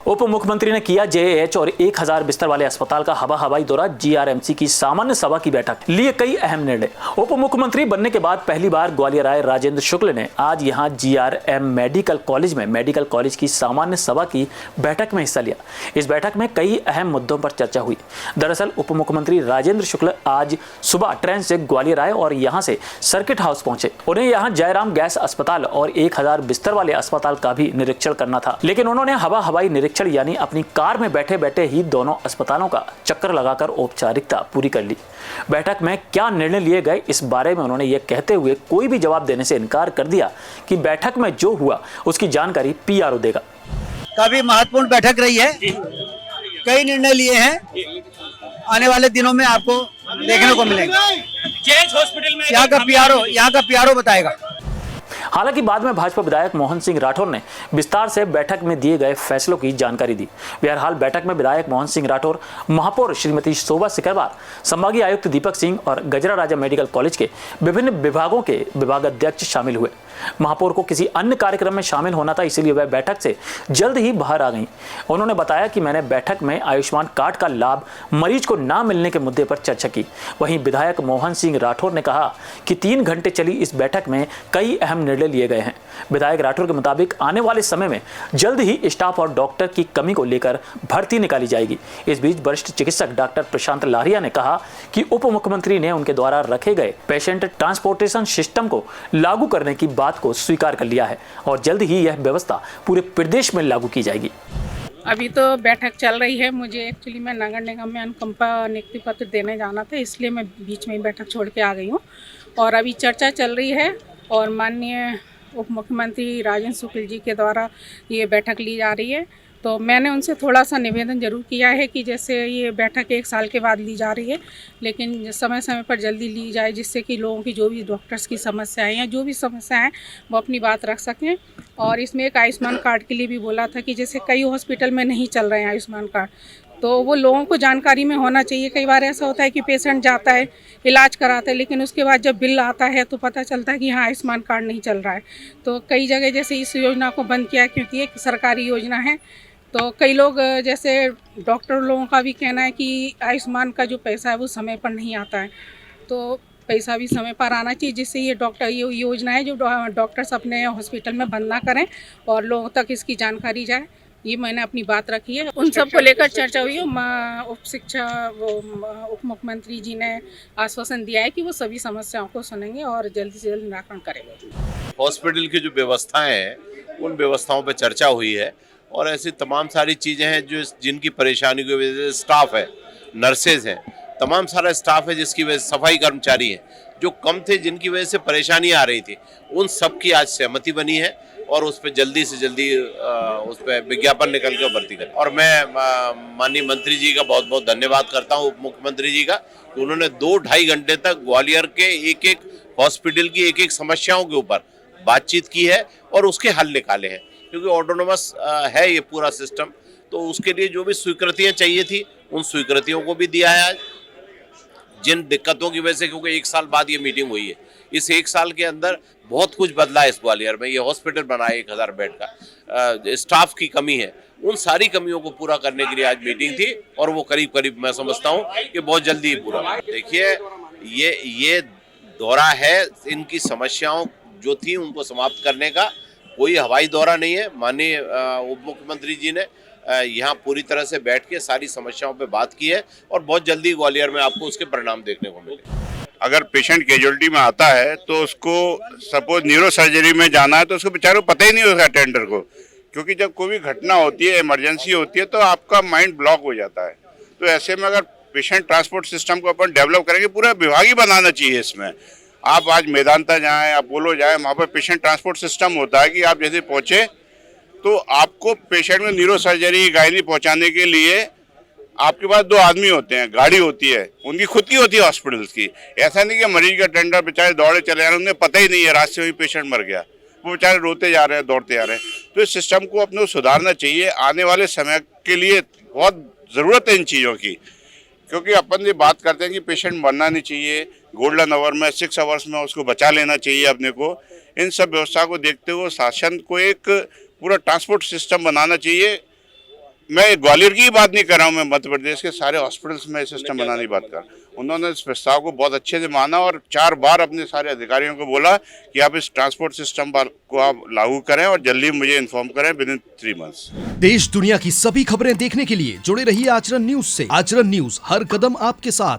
उप मुख्यमंत्री ने किया जेएएच और 1000 बिस्तर वाले अस्पताल का हवाई दौरा। जीआरएमसी की सामान्य सभा की बैठक, लिए कई अहम निर्णय। उप मुख्यमंत्री बनने के बाद पहली बार ग्वालियर आए राजेंद्र शुक्ल ने आज यहां जीआरएम मेडिकल कॉलेज में मेडिकल कॉलेज की सामान्य सभा की बैठक में हिस्सा लिया। इस बैठक में कई अहम मुद्दों पर चर्चा हुई। दरअसल उप मुख्यमंत्री राजेंद्र शुक्ल आज सुबह ट्रेन से ग्वालियर आए और यहां से सर्किट हाउस पहुंचे। उन्हें यहां जयराम गैस अस्पताल और 1000 बिस्तर वाले अस्पताल का भी निरीक्षण करना था, लेकिन उन्होंने हवाई निरीक्षण यानी अपनी कार में बैठे बैठे ही दोनों अस्पतालों का चक्कर लगाकर औपचारिकता पूरी कर ली। बैठक में क्या निर्णय लिए गए, इस बारे में उन्होंने यह कहते हुए कोई भी जवाब देने से इनकार कर दिया कि बैठक में जो हुआ उसकी जानकारी पीआरओ देगा। काफी महत्वपूर्ण बैठक रही है, कई निर्णय लिए हैं, आने वाले दिनों में आपको देखने को मिलेंगे। हॉस्पिटल में यहाँ का पीआरओ बताएगा। हालांकि बाद में भाजपा विधायक मोहन सिंह राठौर ने विस्तार से बैठक में दिए गए फैसलों की जानकारी दी। बहरहाल बैठक में विधायक मोहन सिंह राठौर, महापौर श्रीमती शोभा सिकरवार, संभागीय आयुक्त दीपक सिंह और गजरा राजा मेडिकल कॉलेज के विभिन्न विभागों के विभागाध्यक्ष शामिल हुए। महापौर को किसी अन्य कार्यक्रम में शामिल होना था, इसीलिए वह बैठक से जल्द ही बाहर आ गईं। उन्होंने बताया कि मैंने बैठक में आयुष्मान कार्ड का लाभ मरीज को ना मिलने के मुद्दे पर चर्चा की। वहीं विधायक मोहन सिंह राठौर ने कहा कि 3 घंटे चली इस बैठक में कई अहम निर्णय लिए गए हैं। विधायक राठौर के मुताबिक आने वाले समय में जल्द ही स्टाफ और डॉक्टर की कमी को लेकर भर्ती निकाली जाएगी। इस बीच वरिष्ठ चिकित्सक डॉक्टर प्रशांत लारिया ने कहा कि उप मुख्यमंत्री ने उनके द्वारा रखे गए पेशेंट ट्रांसपोर्टेशन सिस्टम को लागू करने की बात को स्वीकार कर लिया है और जल्द ही यह व्यवस्था पूरे प्रदेश में लागू की जाएगी। अभी तो बैठक चल रही है। मुझे एक्चुअली मैं नगर निगम में अनुकंपा नियुक्ति पत्र देने जाना था, इसलिए मैं बीच में ही बैठक छोड़ के आ गई हूँ और अभी चर्चा चल रही है और माननीय उप मुख्यमंत्री राजेंद्र शुक्ल जी के द्वारा ये बैठक ली जा रही है। तो मैंने उनसे थोड़ा सा निवेदन जरूर किया है कि जैसे ये बैठक 1 साल के बाद ली जा रही है, लेकिन समय समय पर जल्दी ली जाए, जिससे कि लोगों की जो भी डॉक्टर्स की समस्याएं या जो भी समस्याएं हैं वो अपनी बात रख सकें। और इसमें एक आयुष्मान कार्ड के लिए भी बोला था कि जैसे कई हॉस्पिटल में नहीं चल रहे हैं आयुष्मान कार्ड, तो वो लोगों को जानकारी में होना चाहिए। कई बार ऐसा होता है कि पेशेंट जाता है, इलाज कराता है, लेकिन उसके बाद जब बिल आता है तो पता चलता है कि हाँ आयुष्मान कार्ड नहीं चल रहा है। तो कई जगह जैसे इस योजना को बंद किया है, क्योंकि एक सरकारी योजना है। तो कई लोग जैसे डॉक्टर लोगों का भी कहना है कि आयुष्मान का जो पैसा है वो समय पर नहीं आता है, तो पैसा भी समय पर आना चाहिए, जिससे ये योजना है जो डॉक्टर्स अपने हॉस्पिटल में बंद ना करें और लोगों तक इसकी जानकारी जाए। ये मैंने अपनी बात रखी है। उन सब को लेकर चर्चा हुई है। उप मुख्यमंत्री जी ने आश्वासन दिया है कि वो सभी समस्याओं को सुनेंगे और जल्दी से जल्द निराकरण करेंगे। हॉस्पिटल की जो व्यवस्थाएं हैं उन व्यवस्थाओं पर चर्चा हुई है और ऐसी तमाम सारी चीज़ें हैं जो जिनकी परेशानी की वजह से स्टाफ है, नर्सेज हैं, तमाम सारा स्टाफ है जिसकी वजह से सफाई कर्मचारी हैं जो कम थे, जिनकी वजह से परेशानी आ रही थी, उन सब की आज सहमति बनी है और उस पर जल्दी से जल्दी उस पर विज्ञापन निकल कर भर्ती करें। और मैं माननीय मंत्री जी का बहुत बहुत धन्यवाद करता हूँ, उप मुख्यमंत्री जी का, कि उन्होंने 2-2.5 घंटे तक ग्वालियर के एक हॉस्पिटल की एक समस्याओं के ऊपर बातचीत की है और उसके हल निकाले हैं। क्योंकि ऑटोनोमस है ये पूरा सिस्टम, तो उसके लिए जो भी स्वीकृतियाँ चाहिए थी उन स्वीकृतियों को भी दिया है आज। जिन दिक्कतों की वजह से, क्योंकि 1 साल बाद ये मीटिंग हुई है, इस 1 साल के अंदर बहुत कुछ बदला है इस ग्वालियर में। ये हॉस्पिटल बना है 1000 बेड का, स्टाफ की कमी है, उन सारी कमियों को पूरा करने के लिए आज मीटिंग थी और वो करीब मैं समझता हूँ कि बहुत जल्दी पूरा। देखिए ये दौरा है इनकी समस्याओं जो थी उनको समाप्त करने का, कोई हवाई दौरा नहीं है। माननीय उप मुख्यमंत्री जी ने यहाँ पूरी तरह से बैठ के सारी समस्याओं पे बात की है और बहुत जल्दी ग्वालियर में आपको उसके परिणाम देखने को मिले। अगर पेशेंट कैजुअलिटी में आता है तो उसको सपोज न्यूरो सर्जरी में जाना है तो उसको बेचारों को पता ही नहीं होगा अटेंडर को, क्योंकि जब कोई भी घटना होती है, इमरजेंसी होती है, तो आपका माइंड ब्लॉक हो जाता है। तो ऐसे में अगर पेशेंट ट्रांसपोर्ट सिस्टम को अपन डेवलप करेंगे, पूरा विभाग ही बनाना चाहिए इसमें। आप आज मेदांता जाएँ, अपोलो जाएँ, वहाँ पर पेशेंट ट्रांसपोर्ट सिस्टम होता है कि आप जैसे पहुँचे तो आपको पेशेंट में न्यूरो सर्जरी गायनी पहुँचाने के लिए आपके पास 2 आदमी होते हैं, गाड़ी होती है, उनकी खुद की होती है हॉस्पिटल्स की। ऐसा नहीं कि मरीज का टेंडर बेचारे दौड़े चले जा रहे हैं, उन्हें पता ही नहीं है, रात से वही पेशेंट मर गया, वो बेचारे रोते जा रहे हैं, दौड़ते जा रहे हैं। तो इस सिस्टम को अपने सुधारना चाहिए। आने वाले समय के लिए बहुत ज़रूरत है इन चीज़ों की, क्योंकि अपन ये बात करते हैं कि पेशेंट मरना नहीं चाहिए, गोल्डन आवर में 6 आवर्स में उसको बचा लेना चाहिए अपने को। इन सब व्यवस्था को देखते हुए शासन को एक पूरा ट्रांसपोर्ट सिस्टम बनाना चाहिए मैं ग्वालियर की ही बात नहीं कर रहा हूँ, मैं मध्य प्रदेश के सारे हॉस्पिटल्स में सिस्टम बनाने की बात कर रहा हूँ। उन्होंने इस प्रस्ताव को बहुत अच्छे से माना और 4 बार अपने सारे अधिकारियों को बोला कि आप इस ट्रांसपोर्ट सिस्टम को आप लागू करें और जल्दी मुझे इन्फॉर्म करें विद इन 3 मंथ्स। देश दुनिया की सभी खबरें देखने के लिए जुड़े रहिए आचरण न्यूज से। आचरण न्यूज, हर कदम आपके साथ।